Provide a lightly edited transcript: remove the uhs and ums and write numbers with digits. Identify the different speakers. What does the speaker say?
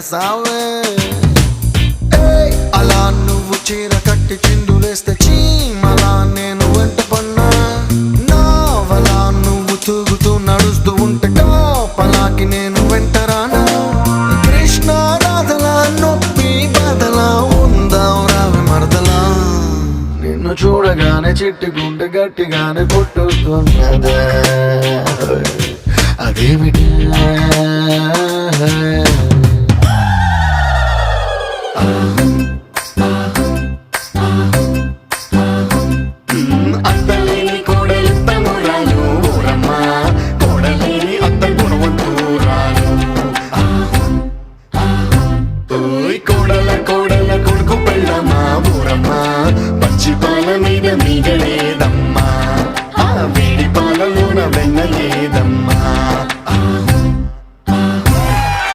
Speaker 1: చేసావే. అలా నువ్వు చీర కట్టి చిందులేస్తే చీమలా నేను వెంట పన్నా. నావలా నువ్వు తూగుతూ నడుస్తూ ఉంటే టాపలాకి నేను వెంటరానా. కృష్ణ రాధలా నొప్పి బాధలా ఉందాం రావి మరదలా. నిన్ను చూడగానే చిట్టి గుండె గట్టిగానే కొట్టుతున్నదే, అదేమిటి
Speaker 2: అత్తలేని కోడలు తమ్మురాలు ఊరమ్మ, కోడలేని అత్త గుణవంతురాలు. ఓయ్ కోడల కోడల